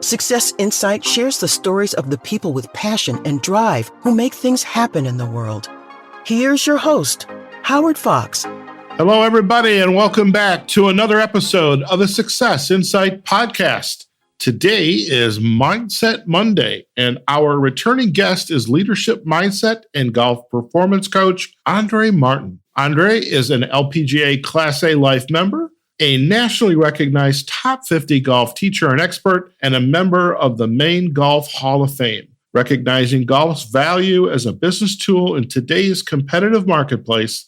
Success Insight shares the stories of the people with passion and drive who make things happen in the world. Here's your host, Howard Fox. Hello, everybody, and welcome back to another episode of the Success Insight podcast. Today is Mindset Monday, and our returning guest is leadership mindset and golf performance coach, Andree Martin. Andree is an LPGA Class A Life member, a nationally recognized top 50 golf teacher and expert, and a member of the Maine Golf Hall of Fame. Recognizing golf's value as a business tool in today's competitive marketplace,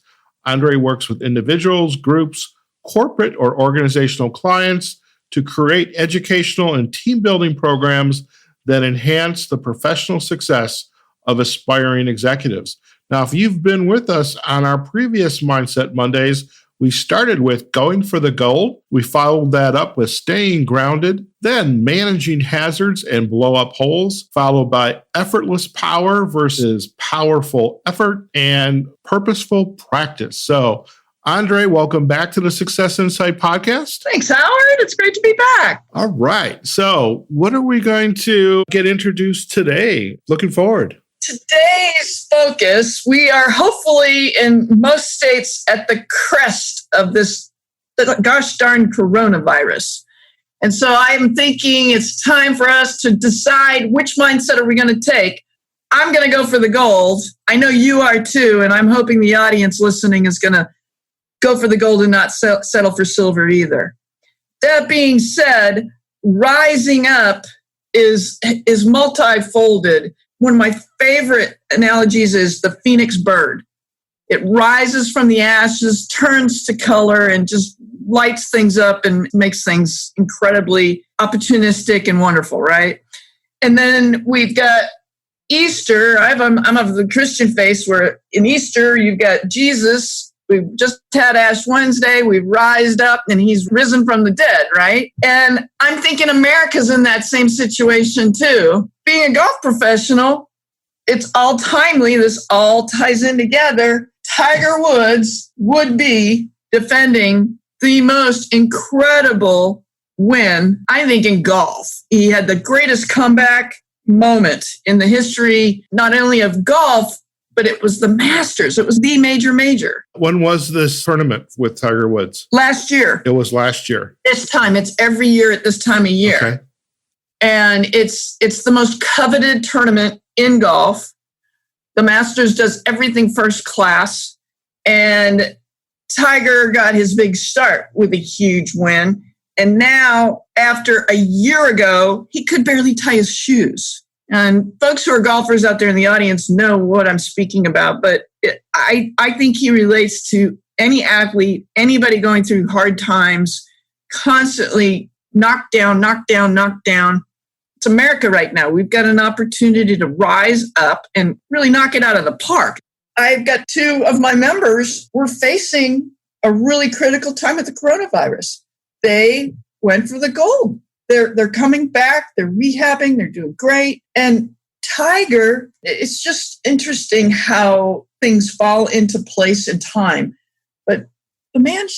Andree works with individuals, groups, corporate or organizational clients to create educational and team-building programs that enhance the professional success of aspiring executives. Now, if you've been with us on our previous Mindset Mondays, we started with going for the gold. We followed that up with staying grounded, then managing hazards and blow up holes, followed by effortless power versus powerful effort and purposeful practice. So, Andree, welcome back to the Success Insight podcast. Thanks, Howard. It's great to be back. All right. So, what are we going to get introduced today? Looking forward. Today's focus, we are hopefully in most states at the crest of this gosh darn coronavirus. And so I'm thinking it's time for us to decide which mindset are we going to take. I'm going to go for the gold. I know you are too, and I'm hoping the audience listening is going to go for the gold and not settle for silver either. That being said, rising up is multifolded. One of my favorite analogies is the phoenix bird. It rises from the ashes, turns to color, and just lights things up and makes things incredibly opportunistic and wonderful, right? And then we've got Easter. I'm of the Christian faith, where in Easter you've got Jesus. We've just had Ash Wednesday. We've rised up and he's risen from the dead, right? And I'm thinking America's in that same situation too. Being a golf professional, it's all timely. This all ties in together. Tiger Woods would be defending the most incredible win, I think, in golf. He had the greatest comeback moment in the history, not only of golf, but it was the Masters. It was the major. When was this tournament with Tiger Woods? Last year. It was last year. This time. It's every year at this time of year. Okay. And it's the most coveted tournament in golf. The Masters does everything first class. And Tiger got his big start with a huge win. And now, after a year ago, he could barely tie his shoes. And folks who are golfers out there in the audience know what I'm speaking about, but I think he relates to any athlete, anybody going through hard times, constantly knocked down. It's America right now. We've got an opportunity to rise up and really knock it out of the park. I've got two of my members were facing a really critical time with the coronavirus. They went for the gold. They're coming back, they're rehabbing, they're doing great. And Tiger, it's just interesting how things fall into place in time. But the man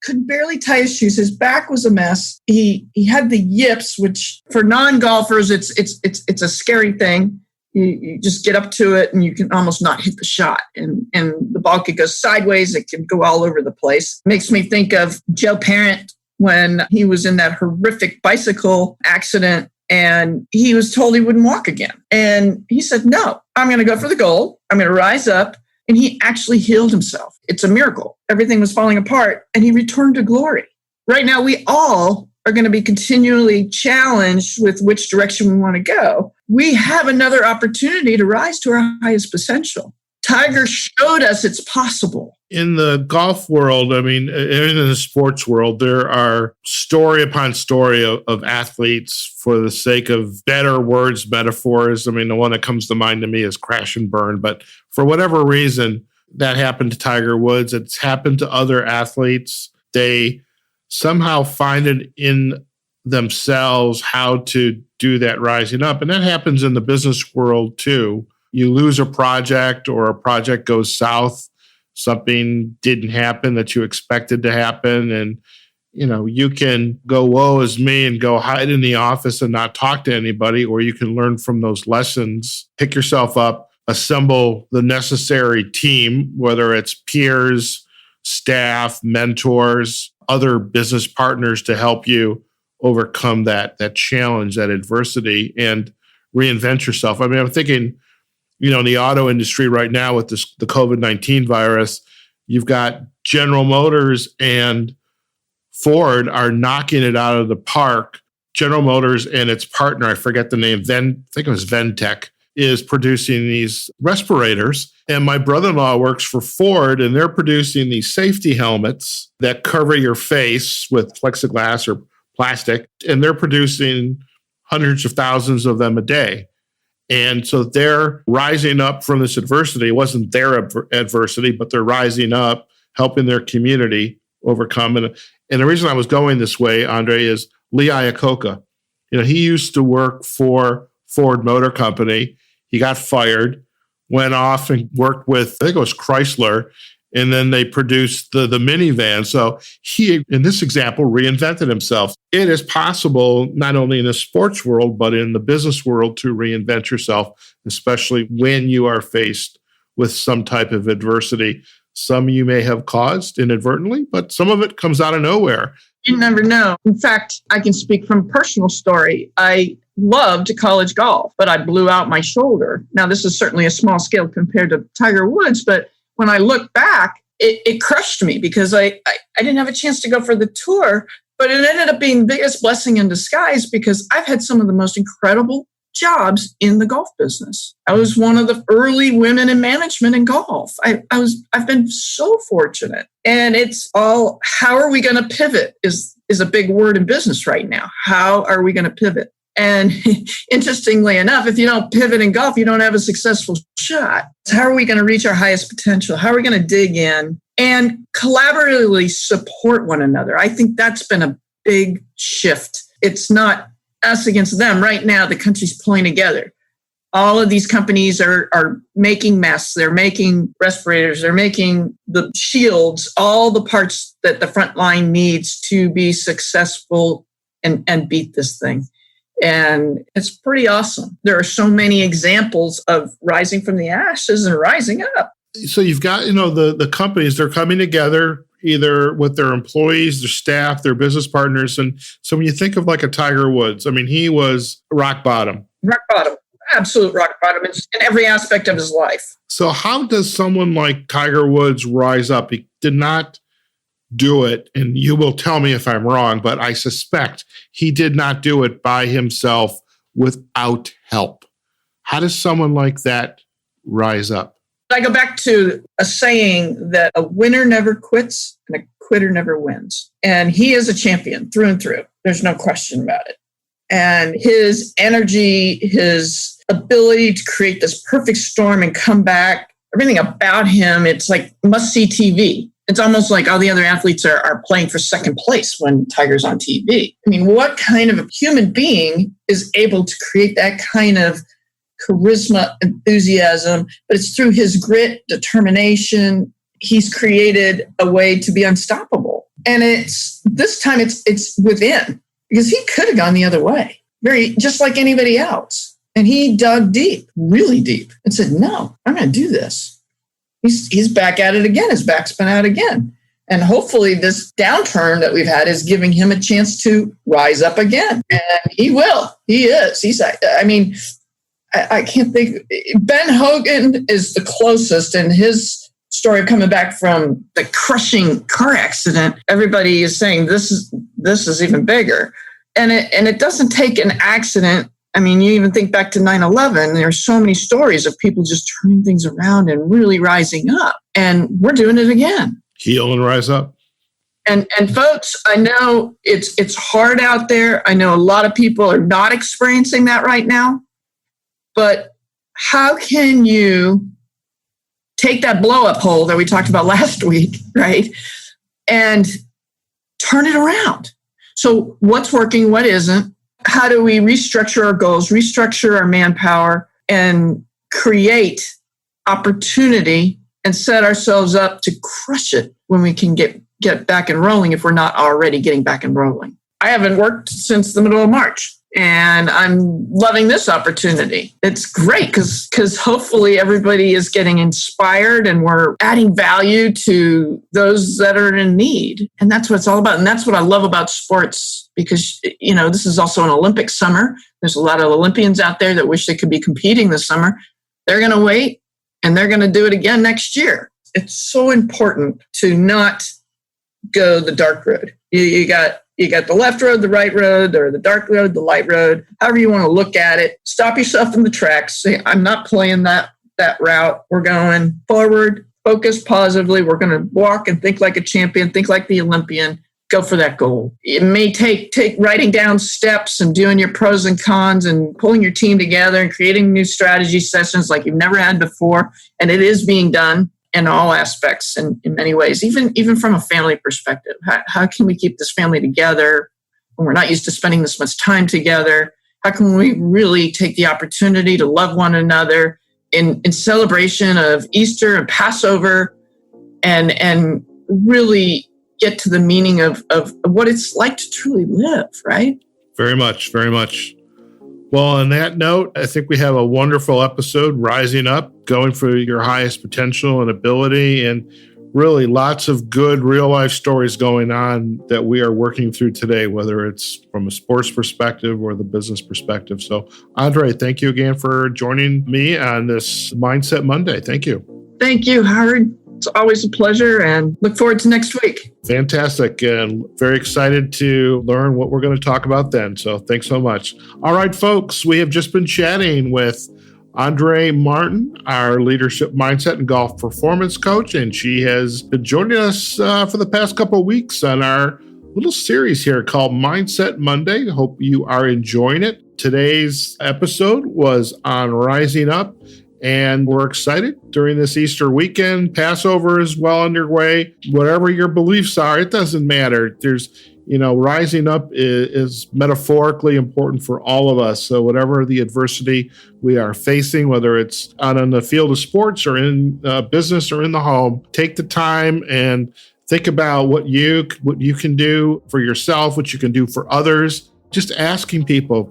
could barely tie his shoes. His back was a mess. He had the yips, which for non-golfers, it's a scary thing. You just get up to it and you can almost not hit the shot. And the ball could go sideways. It can go all over the place. Makes me think of Joe Parent when he was in that horrific bicycle accident and he was told he wouldn't walk again. And he said, no, I'm going to go for the gold. I'm going to rise up. And he actually healed himself. It's a miracle. Everything was falling apart and he returned to glory. Right now, we all are going to be continually challenged with which direction we want to go. We have another opportunity to rise to our highest potential. Tiger showed us it's possible. In the golf world, I mean, in the sports world, there are story upon story of athletes for the sake of better words, metaphors. I mean, the one that comes to mind to me is crash and burn. But for whatever reason, that happened to Tiger Woods. It's happened to other athletes. They somehow find it in themselves how to do that rising up. And that happens in the business world too. You lose a project or a project goes south, something didn't happen that you expected to happen. And you can go, woe is me, and go hide in the office and not talk to anybody, or you can learn from those lessons, pick yourself up, assemble the necessary team, whether it's peers, staff, mentors, other business partners to help you overcome that challenge, that adversity, and reinvent yourself. I mean, I'm thinking, in the auto industry right now with the COVID-19 virus, you've got General Motors and Ford are knocking it out of the park. General Motors and its partner, I forget the name, I think it was Ventec, is producing these respirators. And my brother-in-law works for Ford, and they're producing these safety helmets that cover your face with plexiglass or plastic. And they're producing hundreds of thousands of them a day. And so they're rising up from this adversity. It wasn't their adversity, but they're rising up, helping their community overcome. And the reason I was going this way, Andree, is Lee Iacocca. He used to work for Ford Motor Company. He got fired, went off and worked with, I think it was Chrysler, and then they produced the minivan. So he, in this example, reinvented himself. It is possible, not only in the sports world, but in the business world, to reinvent yourself, especially when you are faced with some type of adversity. Some you may have caused inadvertently, but some of it comes out of nowhere. You never know. In fact, I can speak from personal story. I loved college golf, but I blew out my shoulder. Now, this is certainly a small scale compared to Tiger Woods, but when I look back, it crushed me because I didn't have a chance to go for the tour, but it ended up being the biggest blessing in disguise because I've had some of the most incredible jobs in the golf business. I was one of the early women in management in golf. I've been so fortunate. And it's all, how are we going to pivot is a big word in business right now. How are we going to pivot? And interestingly enough, if you don't pivot in golf, you don't have a successful shot. So how are we going to reach our highest potential? How are we going to dig in and collaboratively support one another? I think that's been a big shift. It's not us against them. Right now, the country's pulling together. All of these companies are making masks. They're making respirators. They're making the shields, all the parts that the front line needs to be successful and beat this thing. And it's pretty awesome. There are so many examples of rising from the ashes and rising up. So you've got, the companies, they're coming together either with their employees, their staff, their business partners. And so when you think of like a Tiger Woods, I mean, he was rock bottom. Rock bottom. Absolute rock bottom in every aspect of his life. So how does someone like Tiger Woods rise up? He did not do it, and you will tell me if I'm wrong, but I suspect he did not do it by himself without help. How does someone like that rise up? I go back to a saying that a winner never quits and a quitter never wins. And he is a champion through and through. There's no question about it. And his energy, his ability to create this perfect storm and come back, everything about him, it's like must-see TV. It's almost like all the other athletes are playing for second place when Tiger's on TV. I mean, what kind of a human being is able to create that kind of charisma, enthusiasm? But it's through his grit, determination. He's created a way to be unstoppable. And this time it's within, because he could have gone the other way, just like anybody else. And he dug deep, really deep, and said, no, I'm going to do this. He's back at it again. His back's been out again. And hopefully this downturn that we've had is giving him a chance to rise up again. And he will. He is. I can't think. Ben Hogan is the closest, and his story of coming back from the crushing car accident, everybody is saying this is even bigger. And it doesn't take an accident. I mean, you even think back to 9/11, there's so many stories of people just turning things around and really rising up. And we're doing it again. Heal and rise up. And folks, I know it's hard out there. I know a lot of people are not experiencing that right now. But how can you take that blow-up hole that we talked about last week, right, and turn it around? So what's working, what isn't? How do we restructure our goals, restructure our manpower, and create opportunity and set ourselves up to crush it when we can get get back and rolling if we're not already getting back and rolling. I haven't worked since the middle of March, and I'm loving this opportunity. It's great because hopefully everybody is getting inspired and we're adding value to those that are in need. And that's what it's all about. And that's what I love about sports, because, this is also an Olympic summer. There's a lot of Olympians out there that wish they could be competing this summer. They're going to wait and they're going to do it again next year. It's so important to not go the dark road. You got the left road, the right road, or the dark road, the light road, however you want to look at it. Stop yourself in the tracks. Say, I'm not playing that route. We're going forward, focus positively. We're going to walk and think like a champion, think like the Olympian, go for that goal. It may take writing down steps and doing your pros and cons and pulling your team together and creating new strategy sessions like you've never had before. And it is being done in all aspects and in many ways, even from a family perspective. How can we keep this family together when we're not used to spending this much time together? How can we really take the opportunity to love one another in celebration of Easter and Passover and really get to the meaning of what it's like to truly live, right? Very much, very much. Well, on that note, I think we have a wonderful episode, Rising Up, going for your highest potential and ability, and really lots of good real-life stories going on that we are working through today, whether it's from a sports perspective or the business perspective. So, Andree, thank you again for joining me on this Mindset Monday. Thank you. Thank you, Howard. It's always a pleasure, and look forward to next week. Fantastic. And very excited to learn what we're going to talk about then. So thanks so much. All right, folks, we have just been chatting with Andree Martin, our leadership mindset and golf performance coach, and she has been joining us for the past couple of weeks on our little series here called Mindset Monday. Hope you are enjoying it. Today's episode was on rising up. And we're excited during this Easter weekend. Passover is well underway. Whatever your beliefs are, it doesn't matter. There's, rising up is metaphorically important for all of us. So whatever the adversity we are facing, whether it's out on the field of sports or in business or in the home, take the time and think about what you can do for yourself, what you can do for others. Just asking people,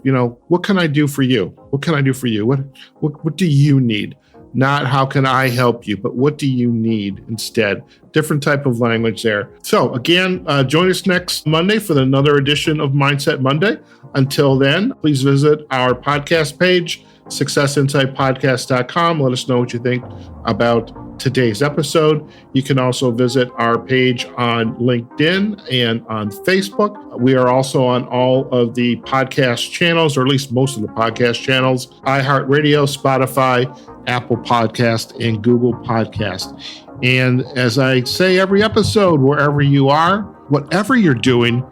what can I do for you? What can I do for you? What do you need? Not how can I help you, but what do you need instead? Different type of language there. So again, join us next Monday for another edition of Mindset Monday. Until then, please visit our podcast page, successinsightpodcast.com. Let us know what you think about today's episode. You can also visit our page on LinkedIn and on Facebook. We are also on all of the podcast channels, or at least most of the podcast channels: iHeartRadio, Spotify, Apple Podcast, and Google Podcast. And as I say every episode, wherever you are, whatever you're doing,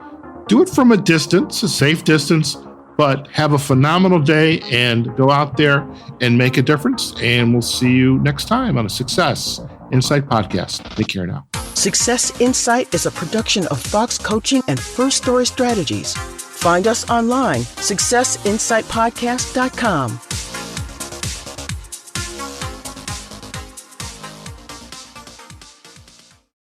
do it from a distance, a safe distance, but have a phenomenal day and go out there and make a difference. And we'll see you next time on a Success Insight podcast. Take care now. Success Insight is a production of Fox Coaching and First Story Strategies. Find us online, successinsightpodcast.com.